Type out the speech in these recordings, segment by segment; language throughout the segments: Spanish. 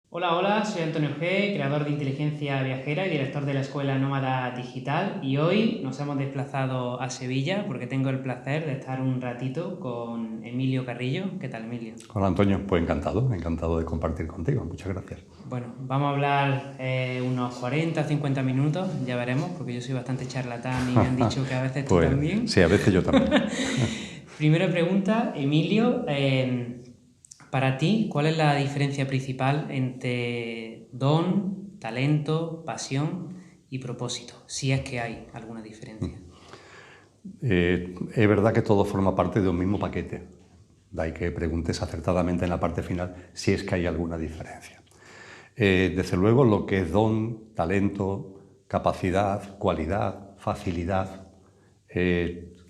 Hola, hola, soy Antonio G., creador de Inteligencia Viajera y director de la Escuela Nómada Digital, y hoy nos hemos desplazado a Sevilla porque tengo el placer de estar un ratito con Emilio Carrillo. ¿Qué tal, Emilio? Hola Antonio, pues encantado de compartir contigo, muchas gracias. Bueno, vamos a hablar unos 40 o 50 minutos, ya veremos, porque yo soy bastante charlatán y me han dicho que a veces tú Pues también. sí, a veces yo también. Primera pregunta, Emilio, para ti, ¿cuál es la diferencia principal entre don, talento, pasión y propósito? Si es que hay alguna diferencia. Es verdad que todo forma parte de un mismo paquete. De ahí que preguntes acertadamente en la parte final si es que hay alguna diferencia. Desde luego, lo que es don, talento, capacidad, cualidad, facilidad,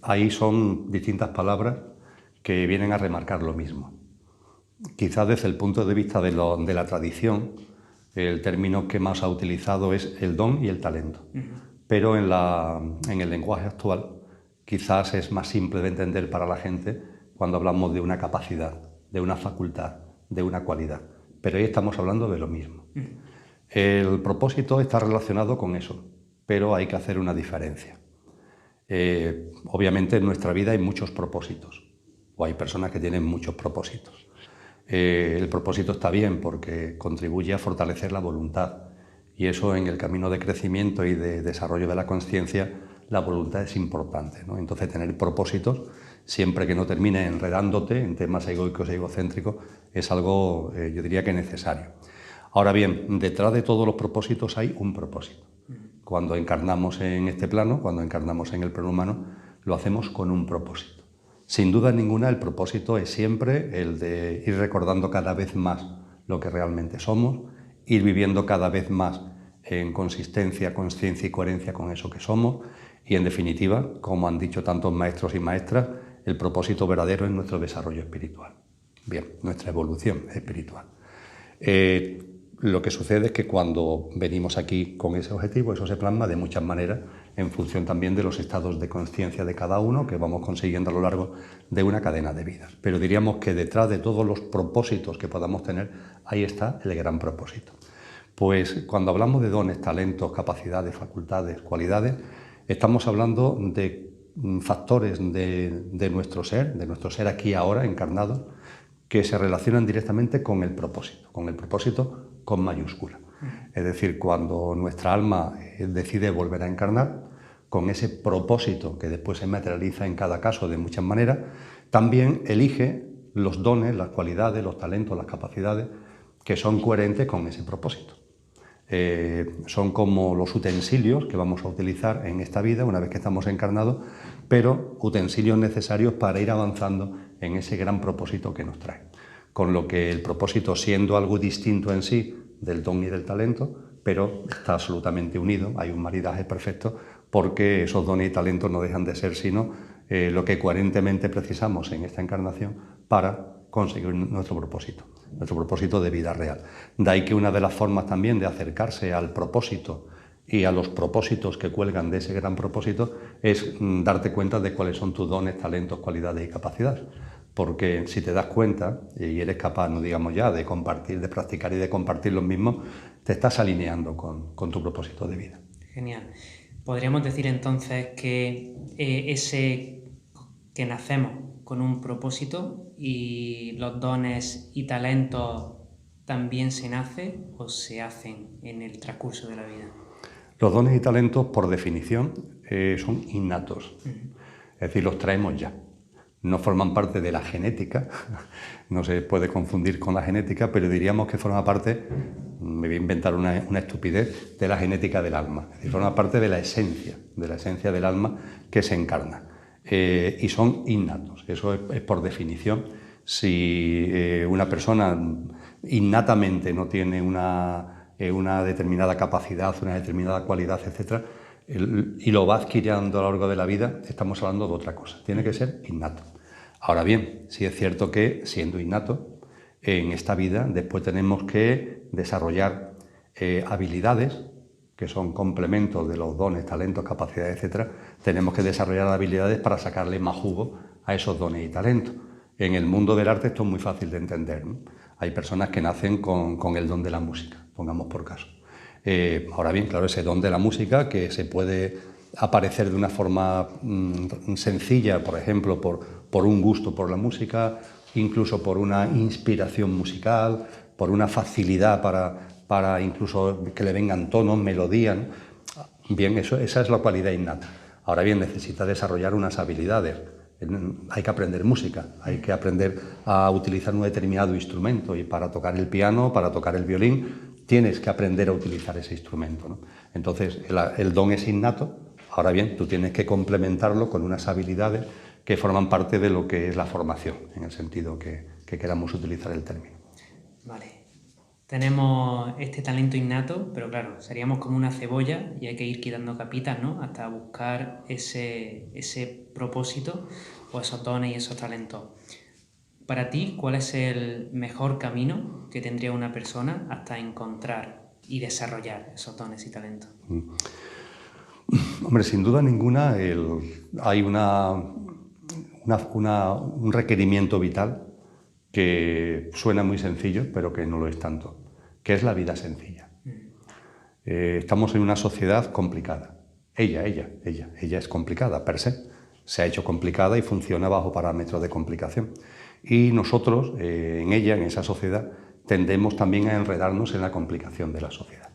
ahí son distintas palabras que vienen a remarcar lo mismo. Quizás desde el punto de vista de la tradición, el término que más ha utilizado es el don y el talento. Pero en el lenguaje actual quizás es más simple de entender para la gente cuando hablamos de una capacidad, de una facultad, de una cualidad. Pero ahí estamos hablando de lo mismo. El propósito está relacionado con eso, pero hay que hacer una diferencia. Obviamente en nuestra vida hay muchos propósitos, o hay personas que tienen muchos propósitos. El propósito está bien porque contribuye a fortalecer la voluntad, y eso en el camino de crecimiento y de desarrollo de la conciencia, la voluntad es importante, ¿no? Entonces tener propósitos, siempre que no termine enredándote en temas egoicos y egocéntricos, es algo, yo diría que necesario. Ahora bien, detrás de todos los propósitos hay un propósito. Cuando encarnamos en este plano, cuando encarnamos en el plano humano, lo hacemos con un propósito. Sin duda ninguna, el propósito es siempre el de ir recordando cada vez más lo que realmente somos, ir viviendo cada vez más en consistencia, consciencia y coherencia con eso que somos, y en definitiva, como han dicho tantos maestros y maestras, el propósito verdadero es nuestro desarrollo espiritual. Bien, nuestra evolución espiritual. Lo que sucede es que cuando venimos aquí con ese objetivo, eso se plasma de muchas maneras en función también de los estados de conciencia de cada uno que vamos consiguiendo a lo largo de una cadena de vidas. Pero diríamos que detrás de todos los propósitos que podamos tener, ahí está el gran propósito. Pues cuando hablamos de dones, talentos, capacidades, facultades, cualidades, estamos hablando de factores de nuestro ser aquí ahora encarnado, que se relacionan directamente con el propósito con mayúscula. Es decir, cuando nuestra alma decide volver a encarnar, con ese propósito que después se materializa en cada caso de muchas maneras, también elige los dones, las cualidades, los talentos, las capacidades que son coherentes con ese propósito. Son como los utensilios que vamos a utilizar en esta vida una vez que estamos encarnados, pero utensilios necesarios para ir avanzando en ese gran propósito que nos trae. Con lo que el propósito, siendo algo distinto en sí del don y del talento, pero está absolutamente unido, hay un maridaje perfecto, porque esos dones y talentos no dejan de ser sino lo que coherentemente precisamos en esta encarnación para conseguir nuestro propósito de vida real. De ahí que una de las formas también de acercarse al propósito y a los propósitos que cuelgan de ese gran propósito es darte cuenta de cuáles son tus dones, talentos, cualidades y capacidades. Porque si te das cuenta y eres capaz, no digamos ya, de compartir, de practicar y de compartir los mismos, te estás alineando con tu propósito de vida. Genial. Podríamos decir entonces que que nacemos con un propósito y los dones y talentos también se nacen o se hacen en el transcurso de la vida. Los dones y talentos, por definición, son innatos. Es decir, los traemos ya. No forman parte de la genética, no se puede confundir con la genética, pero diríamos que forma parte, me voy a inventar una estupidez, de la genética del alma. Es decir, forma parte de la esencia del alma que se encarna. Y son innatos, eso es por definición. Si una persona innatamente no tiene una determinada capacidad, una determinada cualidad, etc., y lo va adquiriendo a lo largo de la vida, estamos hablando de otra cosa. Tiene que ser innato. Ahora bien, sí es cierto que, siendo innato, en esta vida después tenemos que desarrollar habilidades que son complementos de los dones, talentos, capacidades, etc. Tenemos que desarrollar habilidades para sacarle más jugo a esos dones y talentos. En el mundo del arte esto es muy fácil de entender, ¿no? Hay personas que nacen con el don de la música, pongamos por caso. Ahora bien, claro, ese don de la música que se puede aparecer de una forma sencilla, por ejemplo, por un gusto por la música, incluso por una inspiración musical, por una facilidad para incluso que le vengan tonos, melodías, ¿no? Bien, esa es la cualidad innata. Ahora bien, necesita desarrollar unas habilidades. Hay que aprender música, hay que aprender a utilizar un determinado instrumento, y para tocar el piano, para tocar el violín, tienes que aprender a utilizar ese instrumento, ¿no? Entonces, el don es innato. Ahora bien, tú tienes que complementarlo con unas habilidades que forman parte de lo que es la formación, en el sentido que queramos utilizar el término. Vale. Tenemos este talento innato, pero claro, seríamos como una cebolla y hay que ir quitando capitas, ¿no? Hasta buscar ese propósito o esos dones y esos talentos. Para ti, ¿cuál es el mejor camino que tendría una persona hasta encontrar y desarrollar esos dones y talentos? Hombre, sin duda ninguna hay un requerimiento vital que suena muy sencillo, pero que no lo es tanto, que es la vida sencilla. Estamos en una sociedad complicada. Ella es complicada per se ha hecho complicada y funciona bajo parámetros de complicación. Y nosotros, en esa sociedad, tendemos también a enredarnos en la complicación de la sociedad.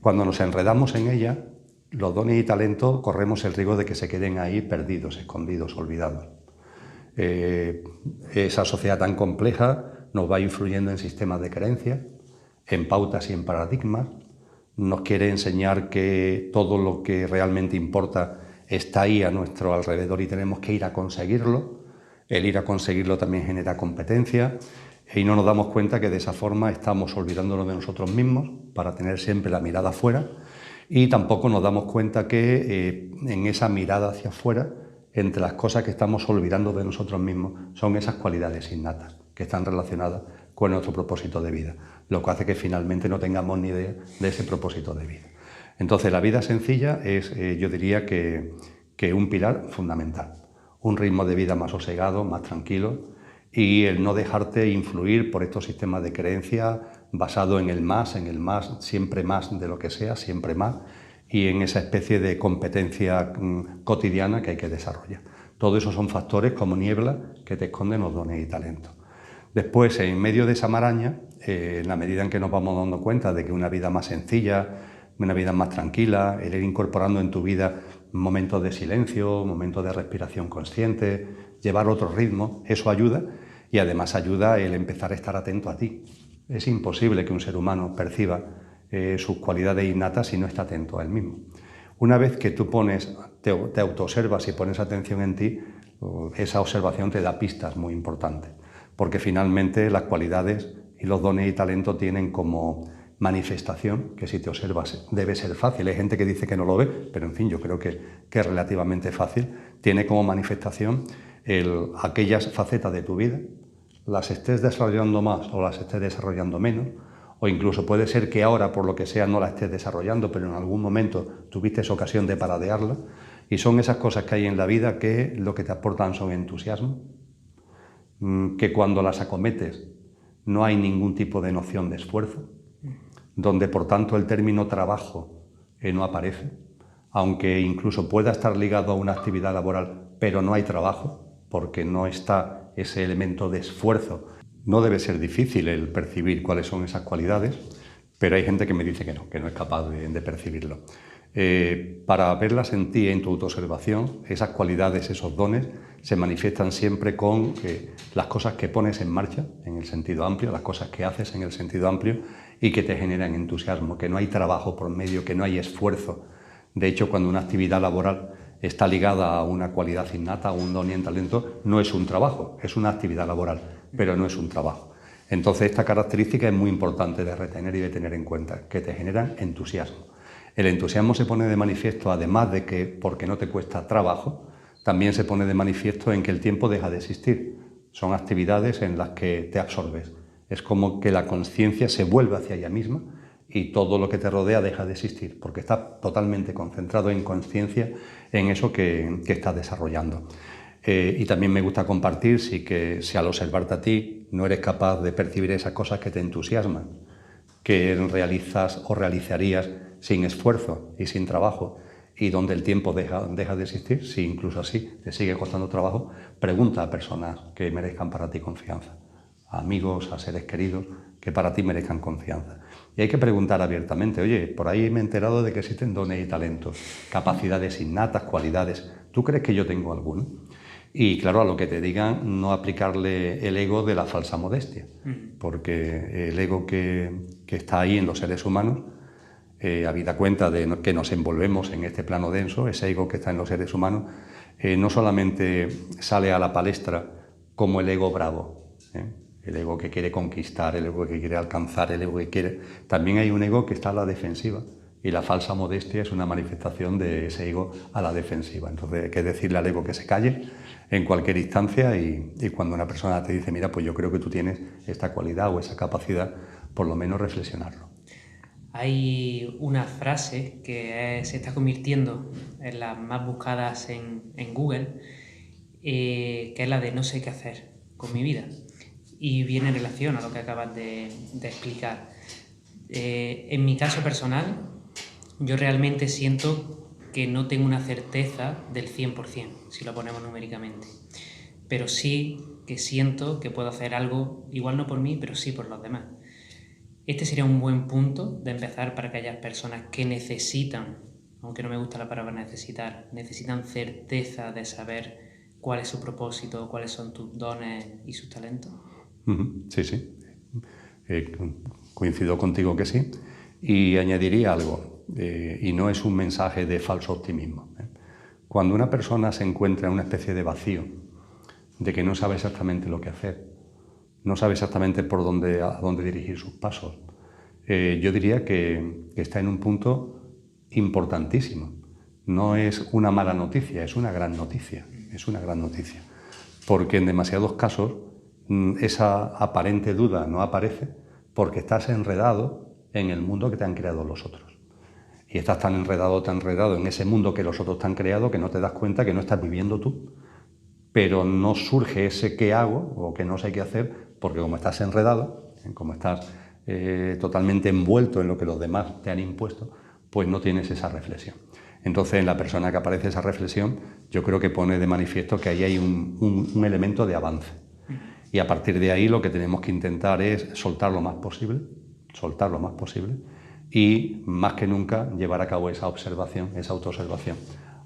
Cuando nos enredamos en ella, los dones y talentos corremos el riesgo de que se queden ahí perdidos, escondidos, olvidados. Esa sociedad tan compleja nos va influyendo en sistemas de creencias, en pautas y en paradigmas. Nos quiere enseñar que todo lo que realmente importa está ahí a nuestro alrededor y tenemos que ir a conseguirlo. El ir a conseguirlo también genera competencia y no nos damos cuenta que de esa forma estamos olvidándonos de nosotros mismos para tener siempre la mirada afuera, y tampoco nos damos cuenta que en esa mirada hacia afuera, entre las cosas que estamos olvidando de nosotros mismos, son esas cualidades innatas que están relacionadas con nuestro propósito de vida, lo que hace que finalmente no tengamos ni idea de ese propósito de vida. Entonces, la vida sencilla es, yo diría que un pilar fundamental, un ritmo de vida más sosegado, más tranquilo, y el no dejarte influir por estos sistemas de creencia basado en el más, siempre más de lo que sea, siempre más, y en esa especie de competencia cotidiana que hay que desarrollar. Todo eso son factores como niebla que te esconden los dones y talentos. Después, en medio de esa maraña, en la medida en que nos vamos dando cuenta de que una vida más sencilla, una vida más tranquila, el ir incorporando en tu vida momentos de silencio, momentos de respiración consciente, llevar otro ritmo, eso ayuda, y además ayuda el empezar a estar atento a ti. Es imposible que un ser humano perciba sus cualidades innatas si no está atento a él mismo. Una vez que tú te autoobservas y pones atención en ti, esa observación te da pistas muy importantes, porque finalmente las cualidades y los dones y talentos tienen como manifestación, que si te observas debe ser fácil. Hay gente que dice que no lo ve, pero en fin, yo creo que es relativamente fácil. Tiene como manifestación aquellas facetas de tu vida, las estés desarrollando más o las estés desarrollando menos, o incluso puede ser que ahora, por lo que sea, no la estés desarrollando, pero en algún momento tuviste esa ocasión de paradearla, y son esas cosas que hay en la vida que lo que te aportan son entusiasmo, que cuando las acometes no hay ningún tipo de noción de esfuerzo, donde por tanto el término trabajo no aparece, aunque incluso pueda estar ligado a una actividad laboral, pero no hay trabajo, porque no está ese elemento de esfuerzo. No debe ser difícil el percibir cuáles son esas cualidades, pero hay gente que me dice que no es capaz de percibirlo. Para verlas en ti, en tu autoobservación, esas cualidades, esos dones, se manifiestan siempre con las cosas que pones en marcha, en el sentido amplio, las cosas que haces en el sentido amplio y que te generan entusiasmo, que no hay trabajo por medio, que no hay esfuerzo. De hecho, cuando una actividad laboral está ligada a una cualidad innata, a un don y un talento, no es un trabajo, es una actividad laboral, pero no es un trabajo. Entonces, esta característica es muy importante de retener y de tener en cuenta, que te generan entusiasmo. El entusiasmo se pone de manifiesto, además de que, porque no te cuesta trabajo, también se pone de manifiesto en que el tiempo deja de existir. Son actividades en las que te absorbes. Es como que la conciencia se vuelve hacia ella misma y todo lo que te rodea deja de existir, porque está totalmente concentrado en conciencia en eso que estás desarrollando. Y también me gusta compartir si al observarte a ti no eres capaz de percibir esas cosas que te entusiasman, que realizas o realizarías sin esfuerzo y sin trabajo, y donde el tiempo deja de existir, si incluso así te sigue costando trabajo, pregunta a personas que merezcan para ti confianza, a amigos, a seres queridos que para ti merezcan confianza. Y hay que preguntar abiertamente, oye, por ahí me he enterado de que existen dones y talentos, capacidades innatas, cualidades, ¿tú crees que yo tengo alguno? Y claro, a lo que te digan, no aplicarle el ego de la falsa modestia, porque el ego que está ahí en los seres humanos, habida cuenta de que nos envolvemos en este plano denso, ese ego que está en los seres humanos, no solamente sale a la palestra como el ego bravo, el ego que quiere conquistar, el ego que quiere alcanzar, el ego que quiere... También hay un ego que está a la defensiva, y la falsa modestia es una manifestación de ese ego a la defensiva. Entonces hay que decirle al ego que se calle en cualquier instancia, y cuando una persona te dice, mira, pues yo creo que tú tienes esta cualidad o esa capacidad, por lo menos reflexionarlo. Hay una frase que se está convirtiendo en las más buscadas en Google, que es la de no sé qué hacer con mi vida. Y viene en relación a lo que acabas de explicar. En mi caso personal, yo realmente siento que no tengo una certeza del 100%, si lo ponemos numéricamente. Pero sí que siento que puedo hacer algo, igual no por mí, pero sí por los demás. Este sería un buen punto de empezar para aquellas personas que necesitan, aunque no me gusta la palabra necesitar, necesitan certeza de saber cuál es su propósito, cuáles son tus dones y sus talentos. Sí, sí. Coincido contigo que sí. Y añadiría algo, y no es un mensaje de falso optimismo. Cuando una persona se encuentra en una especie de vacío, de que no sabe exactamente lo que hacer, no sabe exactamente a dónde dirigir sus pasos, yo diría que está en un punto importantísimo. No es una mala noticia, es una gran noticia. Es una gran noticia. Porque en demasiados casos esa aparente duda no aparece porque estás enredado en el mundo que te han creado los otros. Y estás tan enredado en ese mundo que los otros te han creado, que no te das cuenta que no estás viviendo tú. Pero no surge ese qué hago o que no sé qué hacer, porque como estás enredado, como estás totalmente envuelto en lo que los demás te han impuesto, pues no tienes esa reflexión. Entonces, en la persona que aparece esa reflexión, yo creo que pone de manifiesto que ahí hay un elemento de avance. Y a partir de ahí lo que tenemos que intentar es soltar lo más posible, y más que nunca llevar a cabo esa observación, esa autoobservación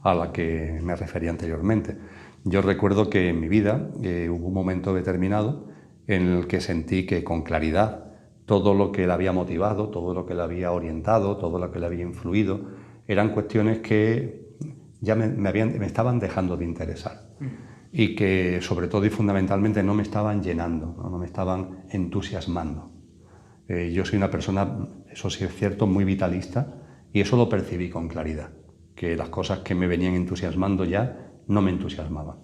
a la que me refería anteriormente. Yo recuerdo que en mi vida hubo un momento determinado en el que sentí que con claridad todo lo que le había motivado, todo lo que le había orientado, todo lo que le había influido, eran cuestiones que ya me estaban dejando de interesar y que sobre todo y fundamentalmente no me estaban llenando, no me estaban entusiasmando. Yo soy una persona, eso sí es cierto, muy vitalista, y eso lo percibí con claridad, que las cosas que me venían entusiasmando ya no me entusiasmaban.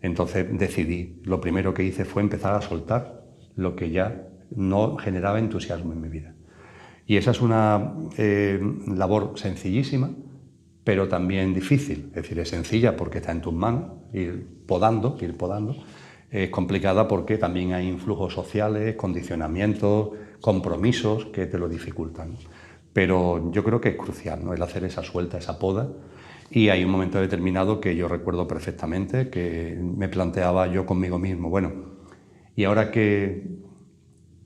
Entonces decidí, lo primero que hice fue empezar a soltar lo que ya no generaba entusiasmo en mi vida. Y esa es una labor sencillísima, pero también difícil. Es decir, es sencilla porque está en tus manos, ir podando. Es complicada porque también hay influjos sociales, condicionamientos, compromisos que te lo dificultan. Pero yo creo que es crucial, ¿no?, el hacer esa suelta, esa poda. Y hay un momento determinado que yo recuerdo perfectamente, que me planteaba yo conmigo mismo, bueno, y ahora que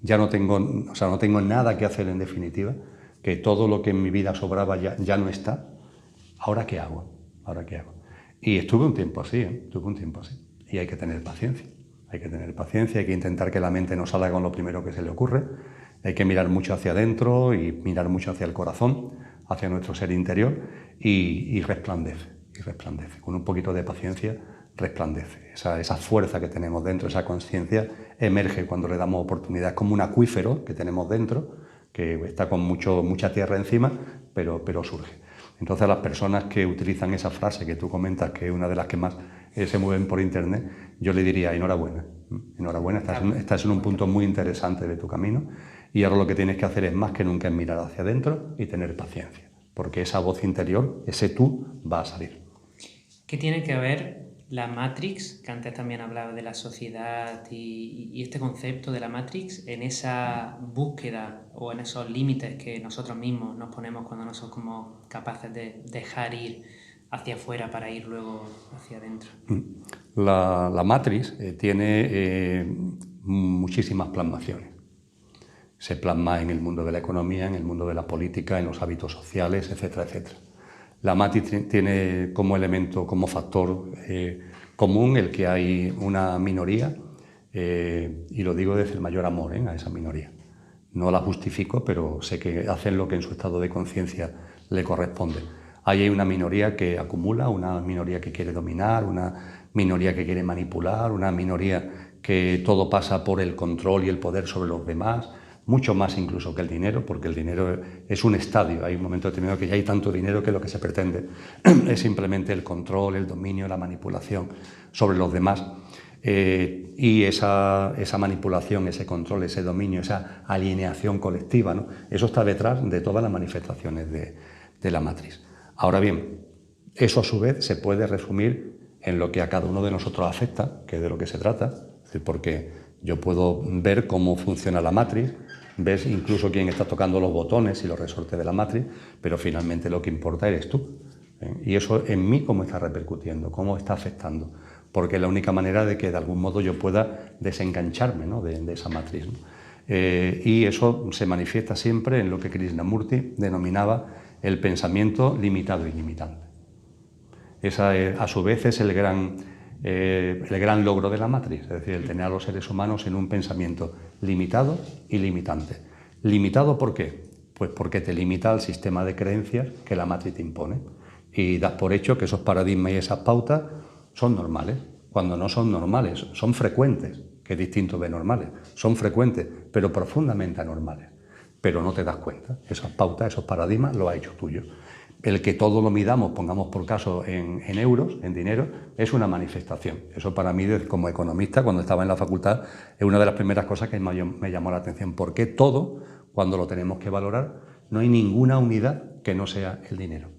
ya no tengo nada que hacer en definitiva, que todo lo que en mi vida sobraba ya no está, ¿ahora qué hago? Y estuve un tiempo así, Y hay que tener paciencia. Hay que intentar que la mente no salga con lo primero que se le ocurre. Hay que mirar mucho hacia adentro y mirar mucho hacia el corazón, hacia nuestro ser interior, y resplandece. Con un poquito de paciencia resplandece. Esa fuerza que tenemos dentro, esa conciencia, emerge cuando le damos oportunidad. Es como un acuífero que tenemos dentro, que está con mucha tierra encima, pero surge. Entonces, a las personas que utilizan esa frase que tú comentas, que es una de las que más se mueven por internet, yo le diría enhorabuena, estás en un punto muy interesante de tu camino, y ahora lo que tienes que hacer es más que nunca es mirar hacia adentro y tener paciencia, porque esa voz interior, ese tú, va a salir. ¿Qué tiene que ver la Matrix, que antes también hablaba de la sociedad y este concepto de la Matrix, en esa búsqueda o en esos límites que nosotros mismos nos ponemos cuando no somos como capaces de dejar ir hacia afuera para ir luego hacia adentro. La Matrix tiene muchísimas plasmaciones. Se plasma en el mundo de la economía, en el mundo de la política, en los hábitos sociales, etcétera, etcétera. La Matrix tiene como elemento, como factor común el que hay una minoría, y lo digo desde el mayor amor a esa minoría. No la justifico, pero sé que hacen lo que en su estado de conciencia le corresponde. Ahí hay una minoría que acumula, una minoría que quiere dominar, una minoría que quiere manipular, una minoría que todo pasa por el control y el poder sobre los demás, mucho más incluso que el dinero, porque el dinero es un estadio. Hay un momento determinado que ya hay tanto dinero que lo que se pretende es simplemente el control, el dominio, la manipulación sobre los demás. Y esa manipulación, ese control, ese dominio, esa alienación colectiva, ¿no? Eso está detrás de todas las manifestaciones de la Matrix. Ahora bien, eso a su vez se puede resumir en lo que a cada uno de nosotros afecta, que es de lo que se trata, es decir, porque yo puedo ver cómo funciona la Matrix, ves incluso quién está tocando los botones y los resortes de la Matrix, pero finalmente lo que importa eres tú. Y eso en mí cómo está repercutiendo, cómo está afectando, porque es la única manera de que de algún modo yo pueda desengancharme, ¿no?, de esa matriz, ¿no? Y eso se manifiesta siempre en lo que Krishnamurti denominaba el pensamiento limitado y limitante. Esa a su vez es el gran logro de la matriz, es decir, el tener a los seres humanos en un pensamiento limitado y limitante. ¿Limitado por qué? Pues porque te limita al sistema de creencias que la matriz te impone y das por hecho que esos paradigmas y esas pautas son normales, cuando no son normales, son frecuentes, que es distinto de normales, son frecuentes, pero profundamente anormales. Pero no te das cuenta, esas pautas, esos paradigmas los ha hecho tuyo. El que todo lo midamos, pongamos por caso en euros, en dinero, es una manifestación. Eso para mí, como economista, cuando estaba en la facultad, es una de las primeras cosas que me llamó la atención. Porque todo, cuando lo tenemos que valorar, no hay ninguna unidad que no sea el dinero.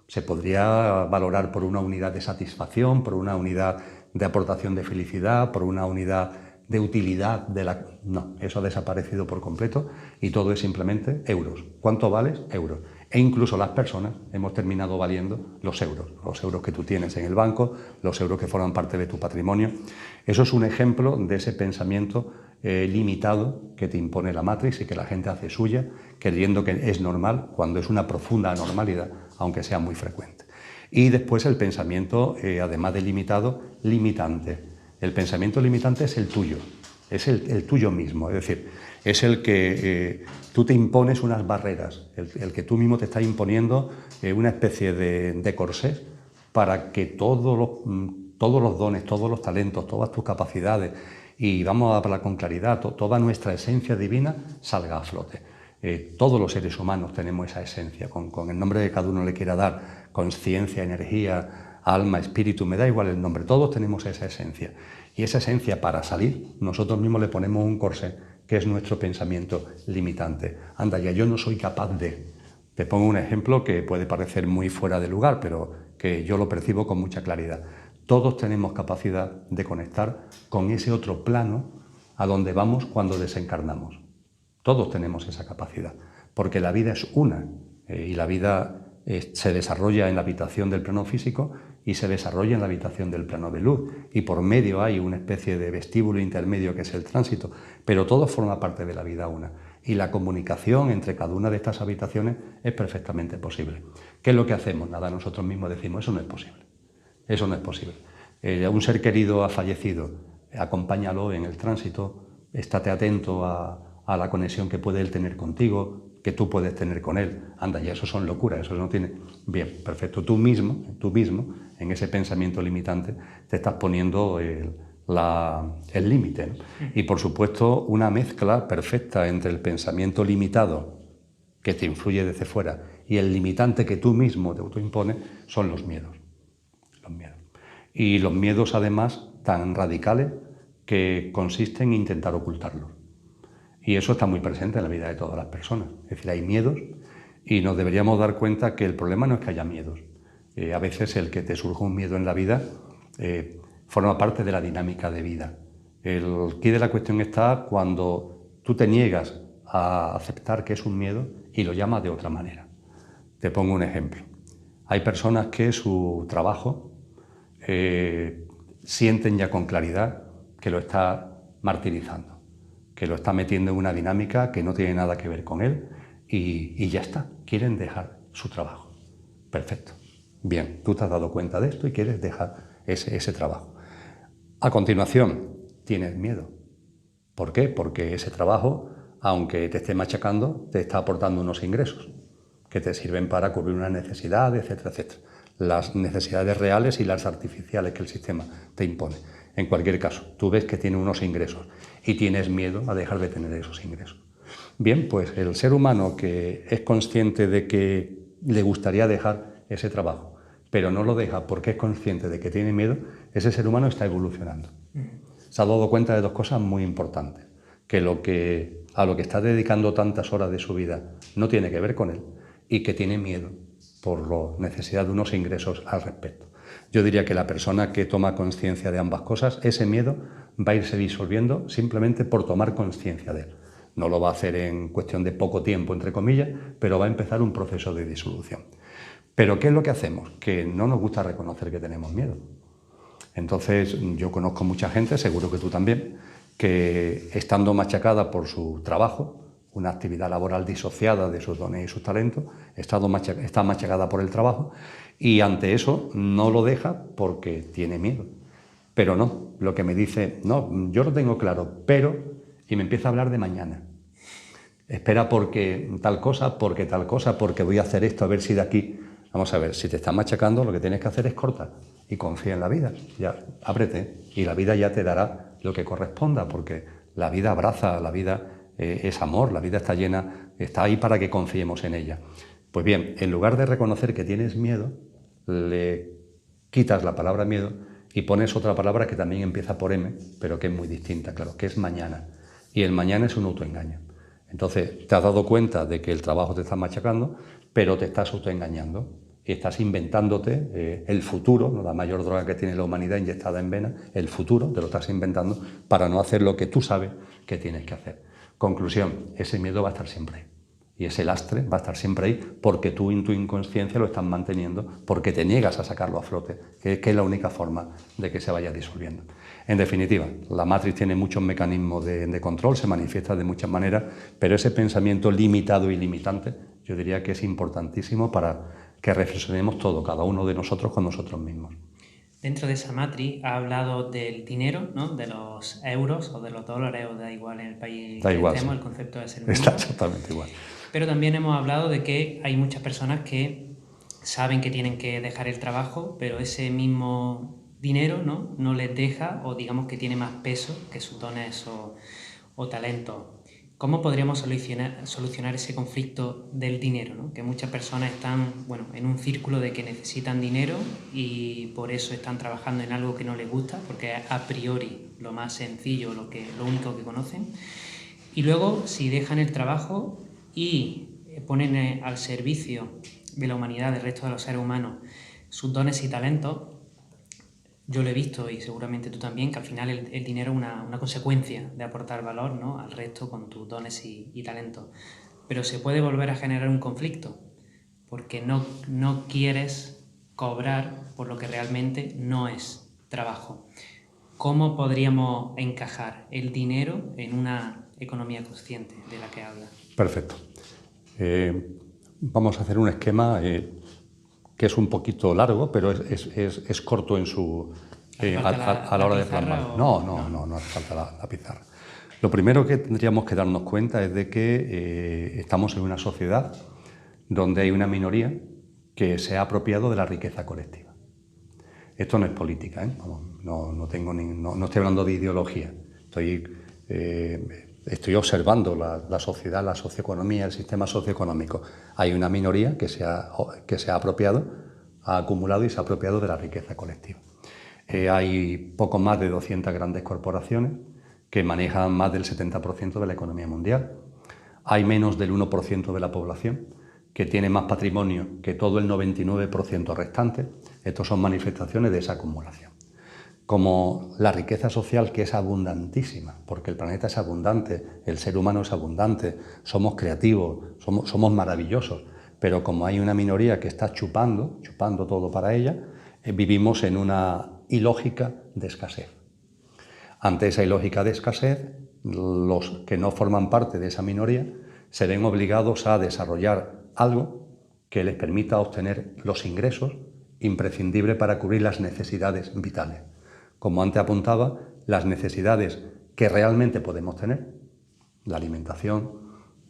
Se podría valorar por una unidad de satisfacción, por una unidad de aportación de felicidad, por una unidad de utilidad de la... No, eso ha desaparecido por completo y todo es simplemente euros. ¿Cuánto vales? Euros. E incluso las personas hemos terminado valiendo los euros que tú tienes en el banco, los euros que forman parte de tu patrimonio. Eso es un ejemplo de ese pensamiento limitado que te impone la Matrix y que la gente hace suya, creyendo que es normal cuando es una profunda anormalidad, aunque sea muy frecuente. Y después el pensamiento, además de limitado, limitante. El pensamiento limitante es el tuyo, es el tuyo mismo, es decir, es el que tú te impones unas barreras, el que tú mismo te estás imponiendo una especie de corsé para que todos los dones, todos los talentos, todas tus capacidades, y vamos a hablar con claridad, toda nuestra esencia divina salga a flote. Todos los seres humanos tenemos esa esencia, con el nombre que cada uno le quiera dar, conciencia, energía, alma, espíritu, me da igual el nombre, todos tenemos esa esencia. Y esa esencia, para salir, nosotros mismos le ponemos un corsé, que es nuestro pensamiento limitante. Anda, ya yo no soy capaz de... Te pongo un ejemplo que puede parecer muy fuera de lugar, pero que yo lo percibo con mucha claridad. Todos tenemos capacidad de conectar con ese otro plano a donde vamos cuando desencarnamos. Todos tenemos esa capacidad, porque la vida es una, y la vida se desarrolla en la habitación del plano físico y se desarrolla en la habitación del plano de luz, y por medio hay una especie de vestíbulo intermedio que es el tránsito, pero todo forma parte de la vida una, y la comunicación entre cada una de estas habitaciones es perfectamente posible. ¿Qué es lo que hacemos? Nada, nosotros mismos decimos, eso no es posible, eso no es posible. Un ser querido ha fallecido, acompáñalo en el tránsito, estate atento a la conexión que puede él tener contigo, que tú puedes tener con él. Anda, ya eso son locuras, eso no tiene... Bien, perfecto. Tú mismo, en ese pensamiento limitante, te estás poniendo el límite, ¿no? Y, por supuesto, una mezcla perfecta entre el pensamiento limitado, que te influye desde fuera, y el limitante que tú mismo te autoimpones, son los miedos. Los miedos. Y los miedos, además, tan radicales que consisten en intentar ocultarlos. Y eso está muy presente en la vida de todas las personas. Es decir, hay miedos y nos deberíamos dar cuenta que el problema no es que haya miedos. A veces el que te surja un miedo en la vida forma parte de la dinámica de vida. El quid de la cuestión está cuando tú te niegas a aceptar que es un miedo y lo llamas de otra manera. Te pongo un ejemplo. Hay personas que su trabajo sienten ya con claridad que lo está martirizando, que lo está metiendo en una dinámica que no tiene nada que ver con él y ya está, quieren dejar su trabajo. Perfecto. Bien, tú te has dado cuenta de esto y quieres dejar ese trabajo. A continuación, tienes miedo. ¿Por qué? Porque ese trabajo, aunque te esté machacando, te está aportando unos ingresos que te sirven para cubrir unas necesidades, etcétera, etcétera. Las necesidades reales y las artificiales que el sistema te impone. En cualquier caso, tú ves que tiene unos ingresos y tienes miedo a dejar de tener esos ingresos. Bien, pues el ser humano que es consciente de que le gustaría dejar ese trabajo, pero no lo deja porque es consciente de que tiene miedo, ese ser humano está evolucionando. Se ha dado cuenta de dos cosas muy importantes, que a lo que está dedicando tantas horas de su vida no tiene que ver con él y que tiene miedo por la necesidad de unos ingresos al respecto. Yo diría que la persona que toma conciencia de ambas cosas, ese miedo va a irse disolviendo simplemente por tomar conciencia de él. No lo va a hacer en cuestión de poco tiempo, entre comillas, pero va a empezar un proceso de disolución. Pero ¿qué es lo que hacemos? Que no nos gusta reconocer que tenemos miedo. Entonces, yo conozco mucha gente, seguro que tú también, que estando machacada por su trabajo, una actividad laboral disociada de sus dones y sus talentos, está machacada por el trabajo y ante eso no lo deja porque tiene miedo. Pero no, lo que me dice, no, yo lo tengo claro, pero, y me empieza a hablar de mañana. Espera porque tal cosa, porque voy a hacer esto, a ver si de aquí... Vamos a ver, si te está machacando, lo que tienes que hacer es cortar y confía en la vida. Ya, ábrete y la vida ya te dará lo que corresponda, porque la vida abraza, la vida es amor, la vida está llena, está ahí para que confiemos en ella. Pues bien, en lugar de reconocer que tienes miedo, le quitas la palabra miedo y pones otra palabra que también empieza por M, pero que es muy distinta, claro, que es mañana. Y el mañana es un autoengaño. Entonces, te has dado cuenta de que el trabajo te está machacando, pero te estás autoengañando y estás inventándote el futuro, ¿no? La mayor droga que tiene la humanidad inyectada en vena, el futuro, te lo estás inventando para no hacer lo que tú sabes que tienes que hacer. Conclusión, ese miedo va a estar siempre ahí. Y ese lastre va a estar siempre ahí porque tú en tu inconsciencia lo estás manteniendo, porque te niegas a sacarlo a flote, que es la única forma de que se vaya disolviendo. En definitiva, la Matrix tiene muchos mecanismos de control, se manifiesta de muchas maneras, pero ese pensamiento limitado y limitante yo diría que es importantísimo para que reflexionemos todo, cada uno de nosotros con nosotros mismos. Dentro de esa matriz ha hablado del dinero, ¿no? De los euros o de los dólares, o da igual en el país que estemos, sí. El concepto es el mismo. Está exactamente igual. Pero también hemos hablado de que hay muchas personas que saben que tienen que dejar el trabajo, pero ese mismo dinero no les deja, o digamos que tiene más peso que sus dones o talentos. ¿Cómo podríamos solucionar ese conflicto del dinero, ¿no? Que muchas personas están en un círculo de que necesitan dinero y por eso están trabajando en algo que no les gusta, porque es a priori lo más sencillo, lo único que conocen. Y luego, si dejan el trabajo y ponen al servicio de la humanidad, del resto de los seres humanos, sus dones y talentos, yo lo he visto y seguramente tú también, que al final el dinero es una consecuencia de aportar valor, ¿no? Al resto con tus dones y talentos. Pero se puede volver a generar un conflicto porque no quieres cobrar por lo que realmente no es trabajo. ¿Cómo podríamos encajar el dinero en una economía consciente de la que habla? Perfecto. Vamos a hacer un esquema que es un poquito largo, pero es corto en su a la hora de plasmar. No hace falta la pizarra. Lo primero que tendríamos que darnos cuenta es de que estamos en una sociedad donde hay una minoría que se ha apropiado de la riqueza colectiva. Esto no es política, ¿eh? No estoy hablando de ideología. Estoy observando la sociedad, la socioeconomía, el sistema socioeconómico. Hay una minoría que se ha apropiado, ha acumulado y se ha apropiado de la riqueza colectiva. Hay poco más de 200 grandes corporaciones que manejan más del 70% de la economía mundial. Hay menos del 1% de la población que tiene más patrimonio que todo el 99% restante. Estas son manifestaciones de esa acumulación. como la riqueza social, que es abundantísima, porque el planeta es abundante, el ser humano es abundante, somos creativos, somos maravillosos, pero como hay una minoría que está chupando todo para ella, vivimos en una ilógica de escasez. Ante esa ilógica de escasez, los que no forman parte de esa minoría se ven obligados a desarrollar algo que les permita obtener los ingresos imprescindibles para cubrir las necesidades vitales. Como antes apuntaba, las necesidades que realmente podemos tener, la alimentación,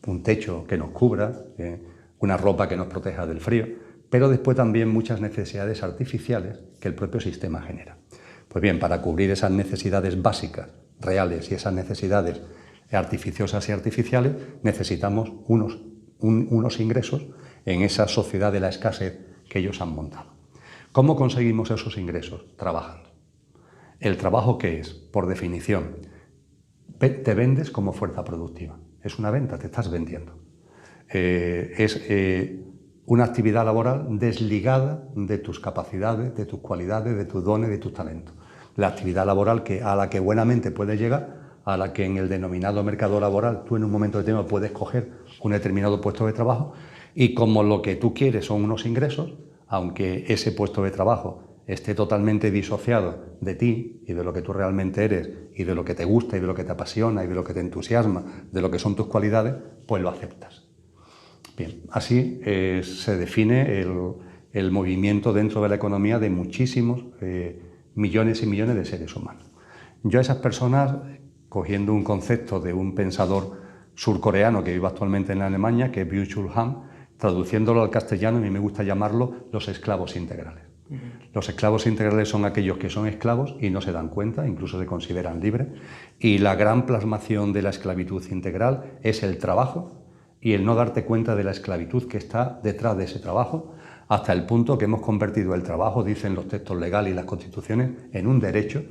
un techo que nos cubra, una ropa que nos proteja del frío, pero después también muchas necesidades artificiales que el propio sistema genera. Pues bien, para cubrir esas necesidades básicas, reales, y esas necesidades artificiosas y artificiales, necesitamos unos ingresos en esa sociedad de la escasez que ellos han montado. ¿Cómo conseguimos esos ingresos? Trabajando. ¿El trabajo qué es? Por definición, te vendes como fuerza productiva. Es una venta, te estás vendiendo. Es una actividad laboral desligada de tus capacidades, de tus cualidades, de tus dones, de tus talentos. La actividad laboral a la que buenamente puedes llegar, a la que en el denominado mercado laboral tú en un momento determinado puedes coger un determinado puesto de trabajo, y como lo que tú quieres son unos ingresos, aunque ese puesto de trabajo esté totalmente disociado de ti y de lo que tú realmente eres y de lo que te gusta y de lo que te apasiona y de lo que te entusiasma, de lo que son tus cualidades, pues lo aceptas. Bien, así se define el movimiento dentro de la economía de muchísimos millones y millones de seres humanos. Yo a esas personas, cogiendo un concepto de un pensador surcoreano que vive actualmente en Alemania, que es Byung-Chul Han, traduciéndolo al castellano, a mí me gusta llamarlo los esclavos integrales. Los esclavos integrales son aquellos que son esclavos y no se dan cuenta, incluso se consideran libres, y la gran plasmación de la esclavitud integral es el trabajo y el no darte cuenta de la esclavitud que está detrás de ese trabajo, hasta el punto que hemos convertido el trabajo, dicen los textos legales y las constituciones, en un derecho,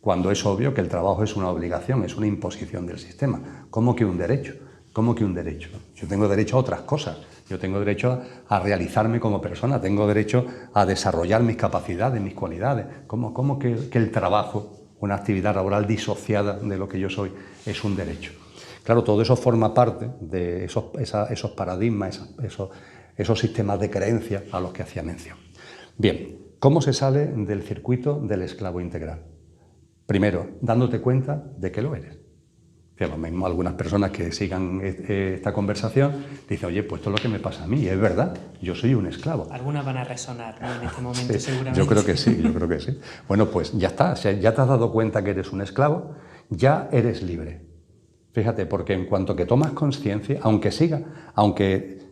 cuando es obvio que el trabajo es una obligación, es una imposición del sistema. ¿Cómo que un derecho? ¿Cómo que un derecho? Yo tengo derecho a otras cosas. Yo tengo derecho a realizarme como persona, tengo derecho a desarrollar mis capacidades, mis cualidades. ¿Cómo que el trabajo, una actividad laboral disociada de lo que yo soy, es un derecho? Claro, todo eso forma parte de esos paradigmas, esos sistemas de creencias a los que hacía mención. Bien, ¿cómo se sale del circuito del esclavo integral? Primero, dándote cuenta de que lo eres. Lo mismo algunas personas que sigan esta conversación dicen, oye, pues esto es lo que me pasa a mí, y es verdad, yo soy un esclavo. Algunas van a resonar, ¿no?, en este momento, sí, seguramente. Yo creo que sí. Bueno, pues ya está, o sea, ya te has dado cuenta que eres un esclavo, ya eres libre. Fíjate, porque en cuanto que tomas conciencia, aunque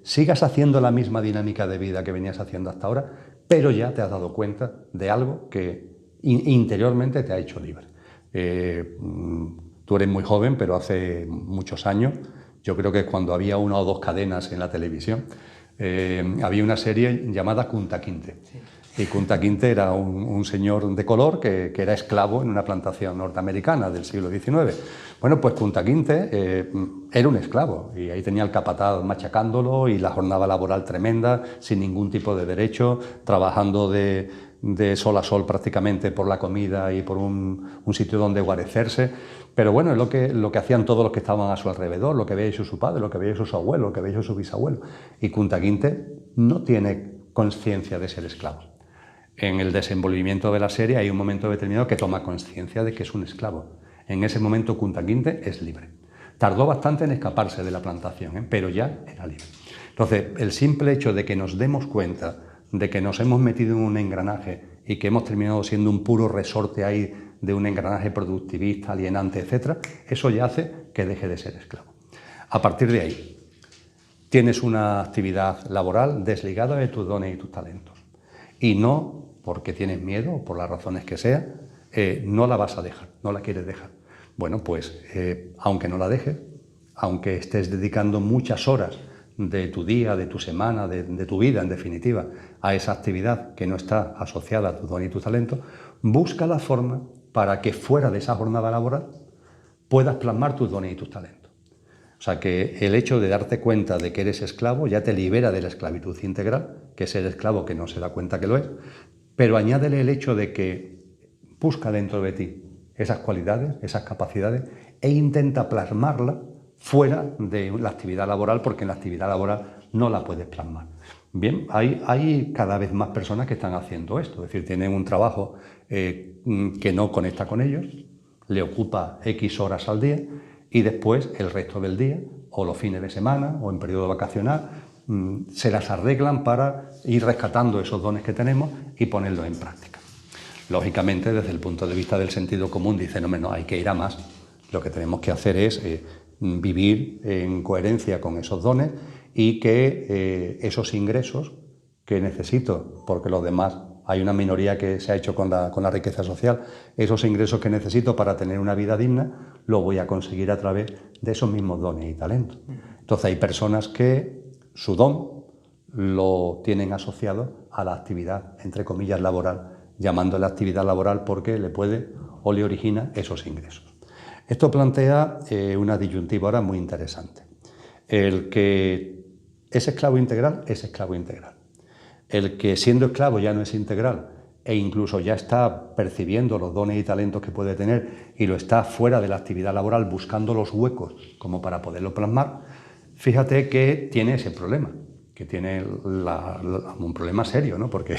sigas haciendo la misma dinámica de vida que venías haciendo hasta ahora, pero ya te has dado cuenta de algo que interiormente te ha hecho libre. Tú eres muy joven, pero hace muchos años, yo creo que es cuando había una o dos cadenas en la televisión, había una serie llamada Kunta Kinte. Sí. Y Kunta Kinte era un señor de color que era esclavo en una plantación norteamericana del siglo XIX. Bueno, pues Kunta Kinte era un esclavo y ahí tenía el capataz machacándolo y la jornada laboral tremenda, sin ningún tipo de derecho, trabajando de sol a sol prácticamente por la comida y por un sitio donde guarecerse. Pero bueno, es lo que hacían todos los que estaban a su alrededor, lo que había hecho su padre, lo que había hecho su abuelo, lo que había hecho su bisabuelo. Y Kunta Kinte no tiene conciencia de ser esclavo. En el desenvolvimiento de la serie hay un momento determinado que toma conciencia de que es un esclavo. En ese momento Kunta Kinte es libre. Tardó bastante en escaparse de la plantación, pero ya era libre. Entonces, el simple hecho de que nos demos cuenta de que nos hemos metido en un engranaje y que hemos terminado siendo un puro resorte ahí de un engranaje productivista, alienante, etc., eso ya hace que deje de ser esclavo. A partir de ahí, tienes una actividad laboral desligada de tus dones y tus talentos. Y no porque tienes miedo o por las razones que sea, no la vas a dejar, no la quieres dejar. Bueno, pues aunque no la dejes, aunque estés dedicando muchas horas de tu día, de tu semana, de tu vida, en definitiva, a esa actividad que no está asociada a tu don y tu talento, busca la forma para que fuera de esa jornada laboral puedas plasmar tus dones y tus talentos. O sea que el hecho de darte cuenta de que eres esclavo ya te libera de la esclavitud integral, que es el esclavo que no se da cuenta que lo es, pero añádele el hecho de que busca dentro de ti esas cualidades, esas capacidades e intenta plasmarlas fuera de la actividad laboral, porque en la actividad laboral no la puedes plasmar. Bien, hay cada vez más personas que están haciendo esto, es decir, tienen un trabajo que no conecta con ellos, le ocupa X horas al día y después el resto del día, o los fines de semana, o en periodo vacacional, se las arreglan para ir rescatando esos dones que tenemos y ponerlos en práctica. Lógicamente, desde el punto de vista del sentido común, dicen, no, hay que ir a más. Lo que tenemos que hacer es vivir en coherencia con esos dones y que esos ingresos que necesito, porque los demás, hay una minoría que se ha hecho con la riqueza social, esos ingresos que necesito para tener una vida digna, lo voy a conseguir a través de esos mismos dones y talentos. Entonces hay personas que su don lo tienen asociado a la actividad, entre comillas, laboral, llamándole actividad laboral porque le puede o le origina esos ingresos. Esto plantea una disyuntiva ahora muy interesante. El que es esclavo integral es esclavo integral. El que siendo esclavo ya no es integral e incluso ya está percibiendo los dones y talentos que puede tener y lo está fuera de la actividad laboral buscando los huecos como para poderlo plasmar, fíjate que tiene ese problema, que tiene un problema serio, ¿no? Porque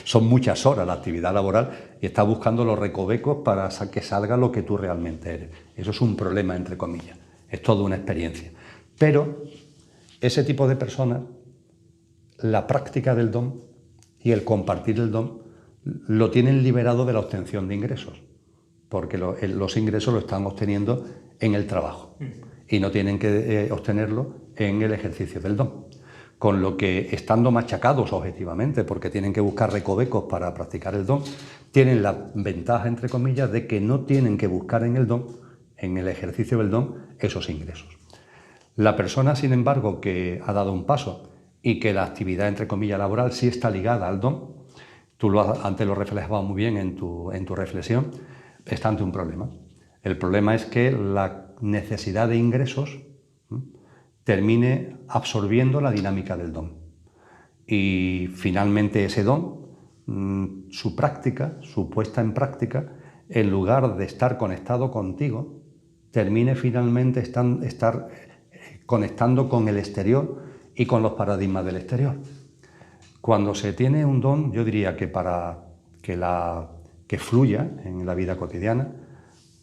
son muchas horas la actividad laboral y está buscando los recovecos para que salga lo que tú realmente eres. Eso es un problema, entre comillas, es toda una experiencia. Pero ese tipo de personas, la práctica del don y el compartir el don lo tienen liberado de la obtención de ingresos, porque los ingresos lo están obteniendo en el trabajo y no tienen que obtenerlo en el ejercicio del don. Con lo que, estando machacados objetivamente, porque tienen que buscar recovecos para practicar el don, tienen la ventaja, entre comillas, de que no tienen que buscar en el don, en el ejercicio del don, esos ingresos. La persona, sin embargo, que ha dado un paso y que la actividad, entre comillas, laboral sí está ligada al don, tú antes lo reflejabas muy bien en tu reflexión, está ante un problema. El problema es que la necesidad de ingresos termine absorbiendo la dinámica del don. Y finalmente ese don, su práctica, su puesta en práctica, en lugar de estar conectado contigo, termine finalmente estar conectando con el exterior y con los paradigmas del exterior. Cuando se tiene un don, yo diría que para que fluya en la vida cotidiana,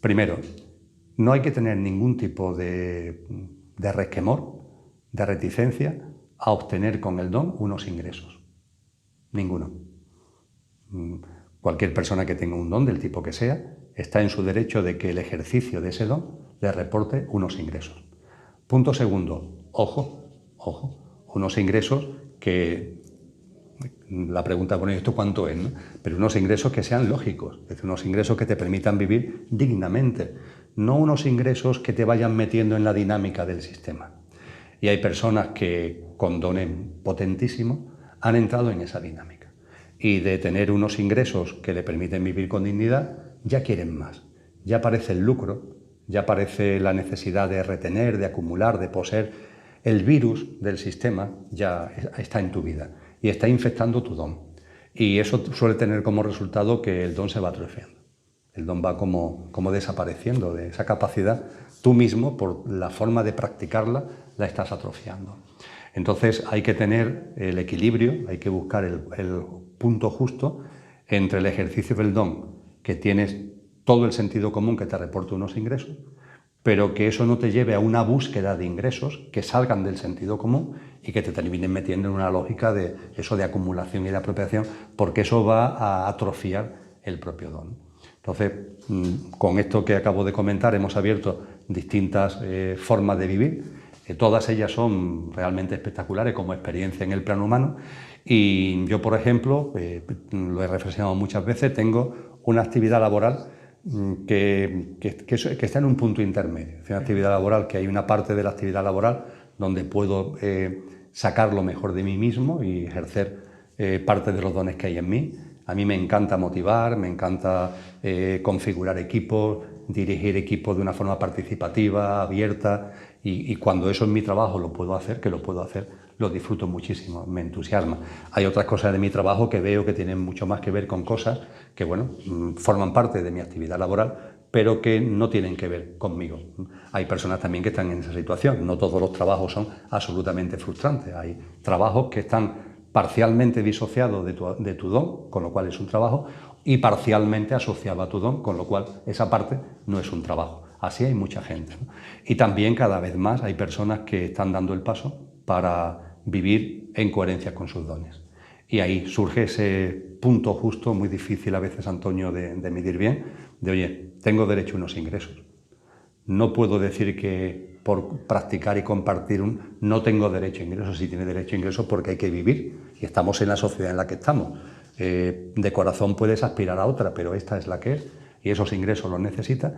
primero, no hay que tener ningún tipo de resquemor, de reticencia a obtener con el don unos ingresos. Ninguno. Cualquier persona que tenga un don del tipo que sea, está en su derecho de que el ejercicio de ese don le reporte unos ingresos. Punto segundo, ojo, unos ingresos que, la pregunta con esto cuánto es, ¿no? Pero unos ingresos que sean lógicos, es decir, unos ingresos que te permitan vivir dignamente, no unos ingresos que te vayan metiendo en la dinámica del sistema. Y hay personas que con dones potentísimos han entrado en esa dinámica y de tener unos ingresos que le permiten vivir con dignidad, ya quieren más, ya aparece el lucro, ya aparece la necesidad de retener, de acumular, de poseer. El virus del sistema ya está en tu vida y está infectando tu don. Y eso suele tener como resultado que el don se va atrofiando. El don va como desapareciendo de esa capacidad. Tú mismo, por la forma de practicarla, la estás atrofiando. Entonces hay que tener el equilibrio, hay que buscar el punto justo entre el ejercicio del don, que tienes todo el sentido común que te reporte unos ingresos, pero que eso no te lleve a una búsqueda de ingresos que salgan del sentido común y que te terminen metiendo en una lógica de eso de acumulación y de apropiación, porque eso va a atrofiar el propio don. Entonces, con esto que acabo de comentar, hemos abierto distintas formas de vivir. Todas ellas son realmente espectaculares como experiencia en el plano humano. Y yo, por ejemplo, lo he reflexionado muchas veces, tengo una actividad laboral que está en un punto intermedio. Es una actividad laboral que hay una parte de la actividad laboral donde puedo sacar lo mejor de mí mismo y ejercer parte de los dones que hay en mí. A mí me encanta motivar, me encanta configurar equipos, dirigir equipos de una forma participativa, abierta, y cuando eso en mi trabajo lo puedo hacer, que lo puedo hacer, lo disfruto muchísimo, me entusiasma. Hay otras cosas de mi trabajo que veo que tienen mucho más que ver con cosas que, bueno, forman parte de mi actividad laboral, pero que no tienen que ver conmigo. Hay personas también que están en esa situación. No todos los trabajos son absolutamente frustrantes. Hay trabajos que están parcialmente disociados de tu don, con lo cual es un trabajo, y parcialmente asociado a tu don, con lo cual esa parte no es un trabajo. Así hay mucha gente, ¿no? Y también cada vez más hay personas que están dando el paso para vivir en coherencia con sus dones. Y ahí surge ese punto justo, muy difícil a veces, Antonio, de medir bien, de oye, tengo derecho a unos ingresos. No puedo decir que por practicar y compartir no tengo derecho a ingresos. Sí tiene derecho a ingresos porque hay que vivir y estamos en la sociedad en la que estamos. De corazón puedes aspirar a otra, pero esta es la que es y esos ingresos los necesitas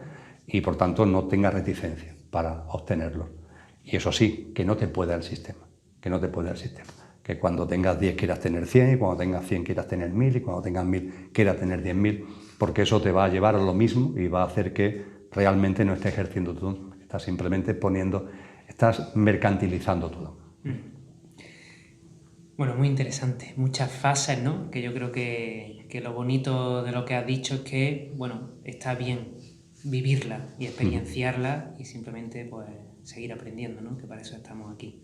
y por tanto no tengas reticencia para obtenerlos. Y eso sí, que no te pueda el sistema, que no te pueda el sistema. Que cuando tengas 10 quieras tener 100 y cuando tengas 100 quieras tener 1000 y cuando tengas 1000 quieras tener 10.000, porque eso te va a llevar a lo mismo y va a hacer que realmente no estés ejerciendo tu don. Estás simplemente estás mercantilizando tu don. Bueno, muy interesante. Muchas fases, ¿no? Que yo creo que lo bonito de lo que has dicho es que, bueno, está bien vivirla y experienciarla y simplemente pues seguir aprendiendo, ¿no? Que para eso estamos aquí.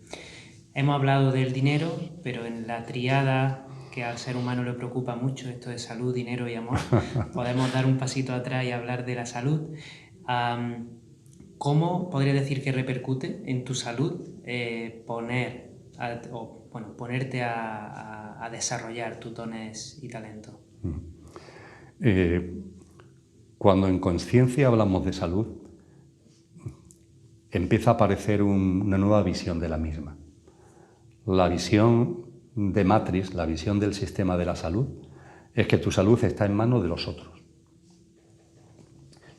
Hemos hablado del dinero, pero en la tríada que al ser humano le preocupa mucho, esto de salud, dinero y amor, podemos dar un pasito atrás y hablar de la salud. ¿Cómo podría decir que repercute en tu salud ponerte a desarrollar tus dones y talentos? Cuando en conciencia hablamos de salud, empieza a aparecer una nueva visión de la misma. La visión de Matrix, la visión del sistema de la salud, es que tu salud está en manos de los otros.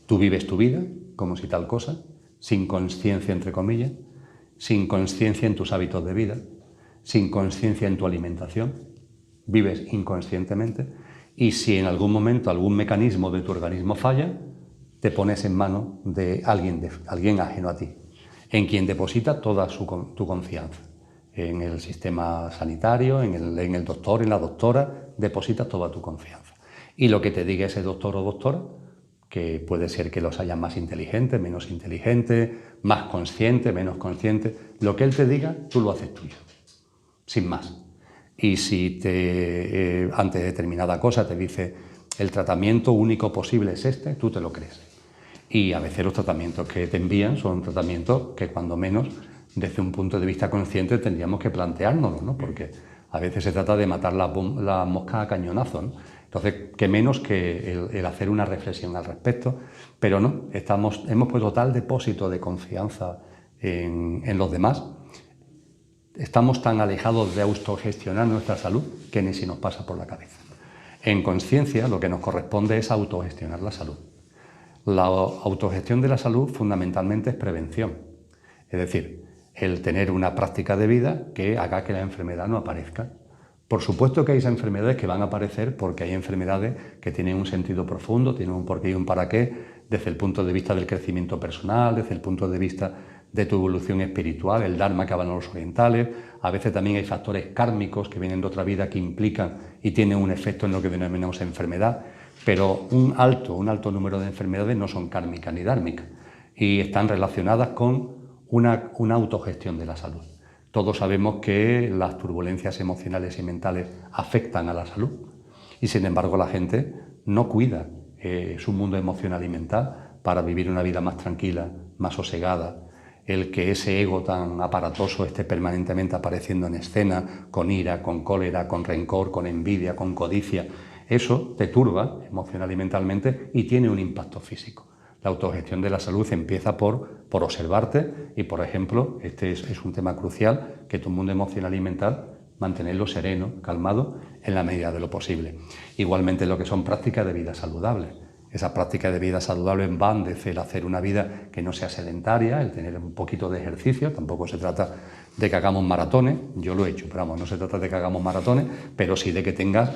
Tú vives tu vida como si tal cosa, sin conciencia, entre comillas, sin conciencia en tus hábitos de vida, sin conciencia en tu alimentación, vives inconscientemente y si en algún momento algún mecanismo de tu organismo falla, te pones en manos de alguien ajeno a ti, en quien deposita toda tu confianza. En el sistema sanitario, en el doctor, en la doctora, depositas toda tu confianza. Y lo que te diga ese doctor o doctora, que puede ser que los haya más inteligentes, menos inteligentes, más conscientes, menos conscientes, lo que él te diga, tú lo haces tuyo, sin más. Y si ante determinada cosa te dice el tratamiento único posible es este, tú te lo crees. Y a veces los tratamientos que te envían son tratamientos que cuando menos desde un punto de vista consciente tendríamos que planteárnoslo, ¿no? Porque a veces se trata de matar la mosca a cañonazo, ¿no? Entonces, qué menos que el hacer una reflexión al respecto, pero no, hemos puesto tal depósito de confianza en los demás, estamos tan alejados de autogestionar nuestra salud que ni si nos pasa por la cabeza. En conciencia, lo que nos corresponde es autogestionar la salud. La autogestión de la salud fundamentalmente es prevención, es decir, el tener una práctica de vida que haga que la enfermedad no aparezca. Por supuesto que hay enfermedades que van a aparecer porque hay enfermedades que tienen un sentido profundo, tienen un porqué y un para qué, desde el punto de vista del crecimiento personal, desde el punto de vista de tu evolución espiritual, el Dharma que hablan los orientales. A veces también hay factores kármicos que vienen de otra vida que implican y tienen un efecto en lo que denominamos enfermedad, pero un alto número de enfermedades no son kármicas ni dármicas y están relacionadas con una autogestión de la salud. Todos sabemos que las turbulencias emocionales y mentales afectan a la salud y sin embargo la gente no cuida su mundo emocional y mental para vivir una vida más tranquila, más sosegada. El que ese ego tan aparatoso esté permanentemente apareciendo en escena con ira, con cólera, con rencor, con envidia, con codicia, eso te turba emocional y mentalmente y tiene un impacto físico. La autogestión de la salud empieza por observarte y, por ejemplo, este es un tema crucial, que tu mundo emocional y mental, mantenerlo sereno, calmado, en la medida de lo posible. Igualmente lo que son prácticas de vida saludables. Esas prácticas de vida saludables van desde el hacer una vida que no sea sedentaria, el tener un poquito de ejercicio, tampoco se trata de que hagamos maratones, yo lo he hecho, pero vamos, no se trata de que hagamos maratones, pero sí de que tengas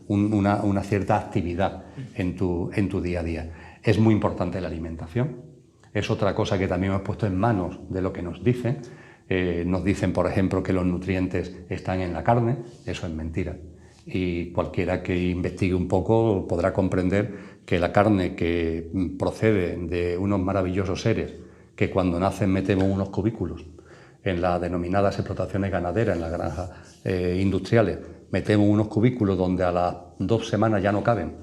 una cierta actividad en tu día a día. Es muy importante la alimentación, es otra cosa que también hemos puesto en manos de lo que nos dicen. Nos dicen, por ejemplo, que los nutrientes están en la carne. Eso es mentira. Y cualquiera que investigue un poco podrá comprender que la carne que procede de unos maravillosos seres que cuando nacen metemos unos cubículos en las denominadas explotaciones ganaderas, en las granjas industriales, metemos unos cubículos donde a las 2 semanas ya no caben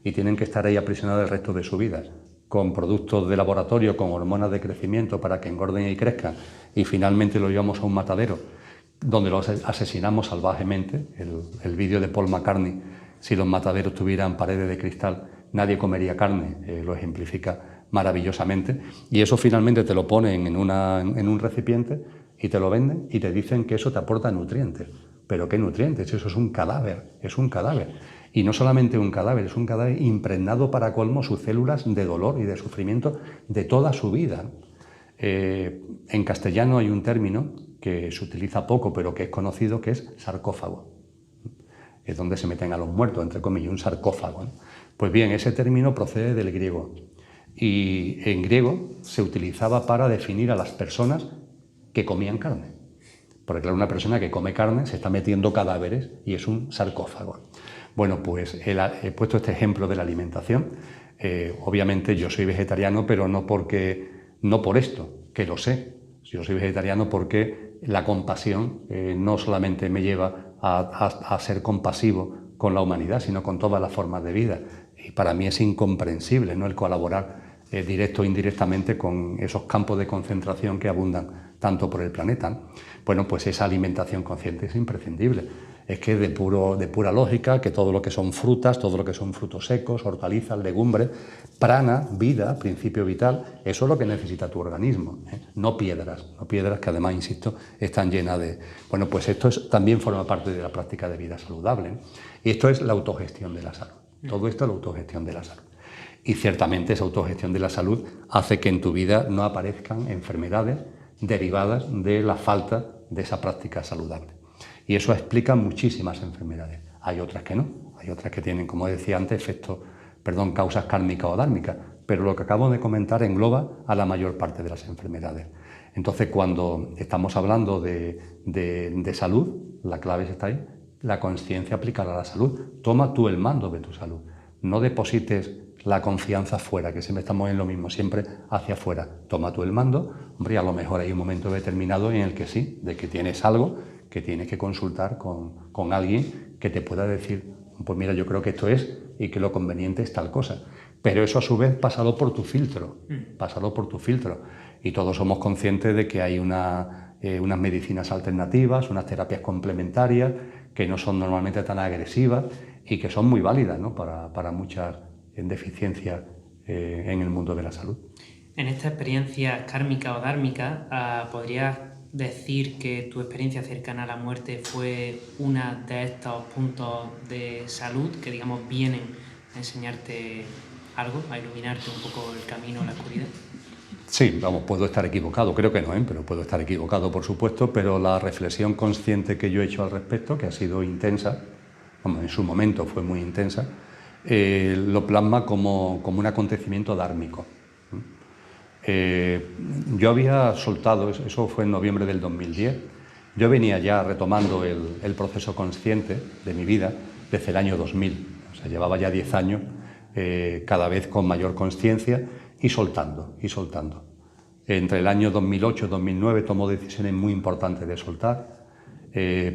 y tienen que estar ahí aprisionados el resto de su vida, con productos de laboratorio, con hormonas de crecimiento para que engorden y crezcan, y finalmente lo llevamos a un matadero donde los asesinamos salvajemente. El vídeo de Paul McCartney, si los mataderos tuvieran paredes de cristal, nadie comería carne, lo ejemplifica maravillosamente. Y eso finalmente te lo ponen en un recipiente y te lo venden y te dicen que eso te aporta nutrientes. ¿Pero qué nutrientes? Eso es un cadáver, es un cadáver. Y no solamente un cadáver, es un cadáver impregnado para colmo sus células de dolor y de sufrimiento de toda su vida. En castellano hay un término que se utiliza poco, pero que es conocido, que es sarcófago. Es donde se meten a los muertos, entre comillas, un sarcófago, ¿no? Pues bien, ese término procede del griego. Y en griego se utilizaba para definir a las personas que comían carne. Porque claro, una persona que come carne se está metiendo cadáveres y es un sarcófago. Bueno, pues he puesto este ejemplo de la alimentación. Obviamente yo soy vegetariano, pero no por esto, que lo sé. Yo soy vegetariano porque la compasión no solamente me lleva a ser compasivo con la humanidad, sino con todas las formas de vida. Y para mí es incomprensible, ¿no?, el colaborar directo o indirectamente con esos campos de concentración que abundan tanto por el planeta. Bueno, pues esa alimentación consciente es imprescindible. Es que es de pura lógica que todo lo que son frutas, todo lo que son frutos secos, hortalizas, legumbres, prana, vida, principio vital, eso es lo que necesita tu organismo, ¿eh? No piedras que además, insisto, están llenas de... Bueno, pues esto también forma parte de la práctica de vida saludable, ¿eh? Y esto es la autogestión de la salud. Todo esto es la autogestión de la salud. Y ciertamente esa autogestión de la salud hace que en tu vida no aparezcan enfermedades derivadas de la falta de esa práctica saludable. Y eso explica muchísimas enfermedades. Hay otras que no, hay otras que tienen, como decía antes, causas kármicas o dármicas, pero lo que acabo de comentar engloba a la mayor parte de las enfermedades. Entonces, cuando estamos hablando de salud, la clave está ahí, la consciencia aplicada a la salud. Toma tú el mando de tu salud, no deposites la confianza fuera, que siempre estamos en lo mismo, siempre hacia afuera. Toma tú el mando, hombre, y a lo mejor hay un momento determinado en el que sí, de que tienes algo que tienes que consultar con alguien que te pueda decir, pues mira, yo creo que esto es y que lo conveniente es tal cosa. Pero eso a su vez pásalo por tu filtro, Y todos somos conscientes de que hay unas medicinas alternativas, unas terapias complementarias que no son normalmente tan agresivas y que son muy válidas, ¿no?, para muchas deficiencias en el mundo de la salud. En esta experiencia kármica o dármica, ¿podrías decir que tu experiencia cercana a la muerte fue una de estos puntos de salud que, digamos, vienen a enseñarte algo, a iluminarte un poco el camino a la oscuridad? Sí, puedo estar equivocado, creo que no, pero puedo estar equivocado, por supuesto, pero la reflexión consciente que yo he hecho al respecto, que ha sido intensa, en su momento fue muy intensa, lo plasma como un acontecimiento dármico. Yo había soltado, eso fue en noviembre del 2010, yo venía ya retomando el proceso consciente de mi vida desde el año 2000, o sea, llevaba ya 10 años cada vez con mayor conciencia y soltando. Entre el año 2008 y 2009 tomó decisiones muy importantes de soltar.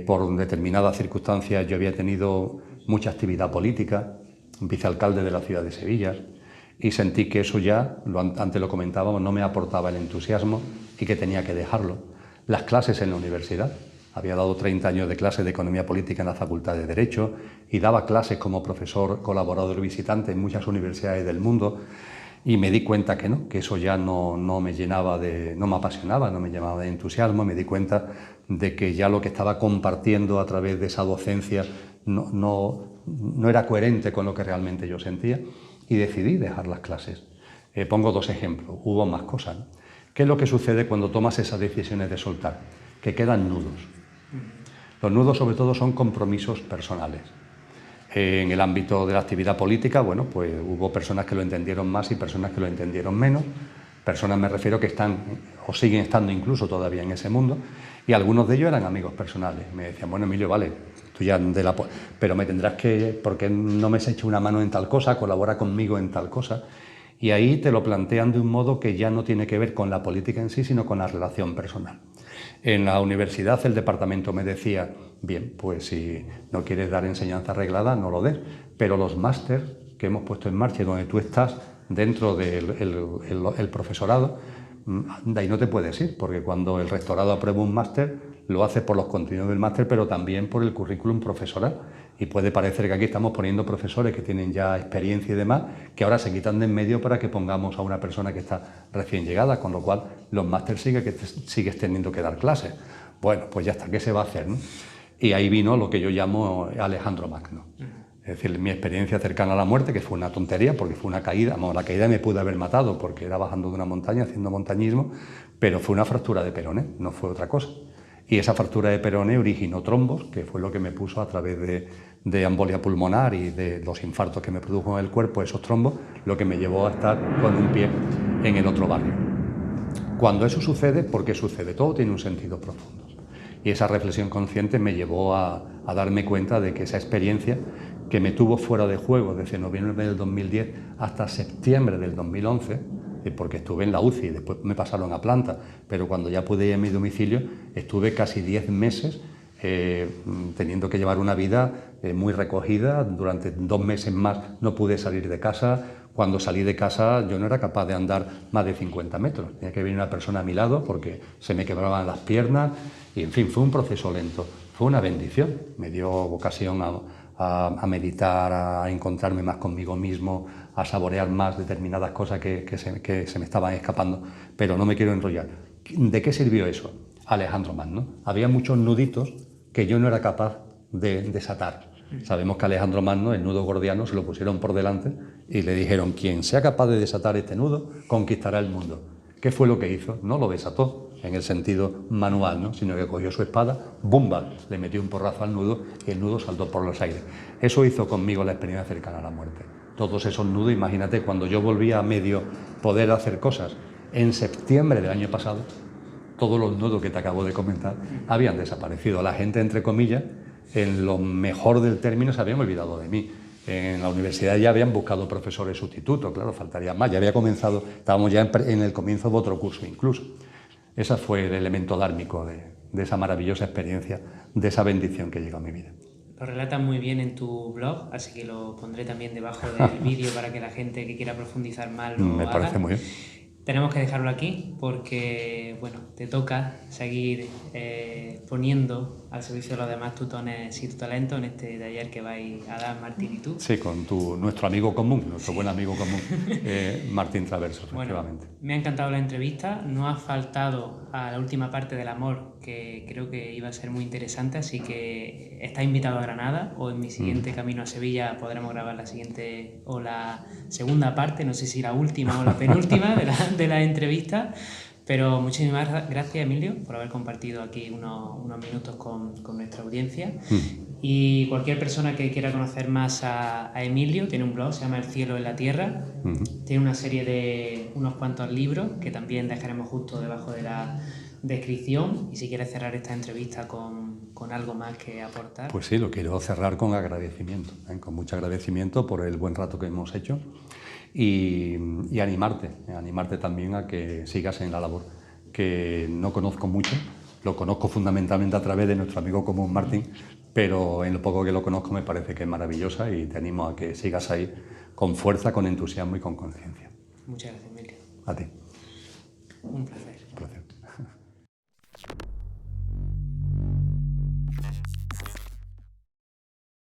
Por determinadas circunstancias yo había tenido mucha actividad política, vicealcalde de la ciudad de Sevilla, y sentí que eso ya, antes lo comentábamos, no me aportaba el entusiasmo y que tenía que dejarlo. Las clases en la universidad, había dado 30 años de clases de Economía Política en la Facultad de Derecho y daba clases como profesor colaborador visitante en muchas universidades del mundo, y me di cuenta que no, que eso ya no me llenaba no me apasionaba, no me llenaba de entusiasmo. Me di cuenta de que ya lo que estaba compartiendo a través de esa docencia no era coherente con lo que realmente yo sentía, y decidí dejar las clases. Pongo 2 ejemplos, hubo más cosas, ¿no? ¿Qué es lo que sucede cuando tomas esas decisiones de soltar? Que quedan nudos. Los nudos sobre todo son compromisos personales. En el ámbito de la actividad política, bueno, pues hubo personas que lo entendieron más y personas que lo entendieron menos, Personas me refiero que están o siguen estando incluso todavía en ese mundo, y algunos de ellos eran amigos personales. Me decían, bueno, Emilio, vale, tú ya pero me tendrás que, ¿por qué no me has hecho una mano en tal cosa? Colabora conmigo en tal cosa. Y ahí te lo plantean de un modo que ya no tiene que ver con la política en sí, sino con la relación personal. En la universidad el departamento me decía, bien, pues si no quieres dar enseñanza arreglada, no lo des, pero los másters que hemos puesto en marcha y donde tú estás dentro del profesorado, de ahí no te puedes ir, porque cuando el rectorado aprueba un máster, lo hace por los contenidos del máster, pero también por el currículum profesoral. Y puede parecer que aquí estamos poniendo profesores que tienen ya experiencia y demás, que ahora se quitan de en medio para que pongamos a una persona que está recién llegada, con lo cual los másters sigues teniendo que dar clases. Bueno, pues ya está, ¿qué se va a hacer, no? Y ahí vino lo que yo llamo Alejandro Magno. Es decir, mi experiencia cercana a la muerte, que fue una tontería, porque fue una caída. Bueno, la caída me pude haber matado, porque era bajando de una montaña, haciendo montañismo, pero fue una fractura de peroné, no fue otra cosa. Y esa fractura de peroné originó trombos, que fue lo que me puso a través de embolia pulmonar y de los infartos que me produjo en el cuerpo, esos trombos, lo que me llevó a estar con un pie en el otro barrio. Cuando eso sucede, ¿por qué sucede? Todo tiene un sentido profundo. Y esa reflexión consciente me llevó a darme cuenta de que esa experiencia que me tuvo fuera de juego desde noviembre del 2010 hasta septiembre del 2011, porque estuve en la UCI, después me pasaron a planta, pero cuando ya pude ir a mi domicilio estuve casi 10 meses teniendo que llevar una vida muy recogida. Durante 2 meses más no pude salir de casa. Cuando salí de casa yo no era capaz de andar más de 50 metros. Tenía que venir una persona a mi lado porque se me quebraban las piernas y, en fin, fue un proceso lento. Fue una bendición. Me dio ocasión a meditar, a encontrarme más conmigo mismo, a saborear más determinadas cosas que se me estaban escapando. Pero no me quiero enrollar. ¿De qué sirvió eso? Alejandro Magno. Había muchos nuditos que yo no era capaz de desatar. Sabemos que Alejandro Magno, el nudo gordiano, se lo pusieron por delante y le dijeron: quien sea capaz de desatar este nudo, conquistará el mundo. ¿Qué fue lo que hizo? No lo desató en el sentido manual, ¿no? Sino que cogió su espada, ¡bumba!, le metió un porrazo al nudo y el nudo saltó por los aires. Eso hizo conmigo la experiencia cercana a la muerte. Todos esos nudos, imagínate, cuando yo volví a medio poder hacer cosas en septiembre del año pasado, todos los nudos que te acabo de comentar habían desaparecido. La gente, entre comillas, en lo mejor del término, se habían olvidado de mí. En la universidad ya habían buscado profesores sustitutos, claro, faltaría más. Ya había comenzado, estábamos ya en el comienzo de otro curso incluso. Ese fue el elemento dármico de esa maravillosa experiencia, de esa bendición que llegó a mi vida. Lo relatas muy bien en tu blog, así que lo pondré también debajo del vídeo para que la gente que quiera profundizar más lo haga. Me parece muy bien. Tenemos que dejarlo aquí porque, bueno, te toca seguir poniendo al servicio de los demás tus dones y tu talento en este taller que vais a dar Martín y tú. Sí, con nuestro amigo común, nuestro buen amigo común, Martín Traverso, efectivamente. Bueno, me ha encantado la entrevista, no ha faltado a la última parte del amor, que creo que iba a ser muy interesante, así que estás invitado a Granada, o en mi siguiente camino a Sevilla podremos grabar la siguiente o la segunda parte, no sé si la última o la penúltima de la entrevista. Pero muchísimas gracias, Emilio, por haber compartido aquí unos minutos con nuestra audiencia. Y cualquier persona que quiera conocer más a Emilio, tiene un blog, se llama El cielo en la tierra. Tiene una serie de unos cuantos libros que también dejaremos justo debajo de la descripción. Y si quieres cerrar esta entrevista con algo más que aportar. Pues sí, lo quiero cerrar con agradecimiento, con mucho agradecimiento por el buen rato que hemos hecho. Y animarte también a que sigas en la labor, que no conozco mucho, lo conozco fundamentalmente a través de nuestro amigo común Martín, pero en lo poco que lo conozco me parece que es maravillosa y te animo a que sigas ahí con fuerza, con entusiasmo y con conciencia. Muchas gracias, Emilio. A ti. Un placer. Un placer.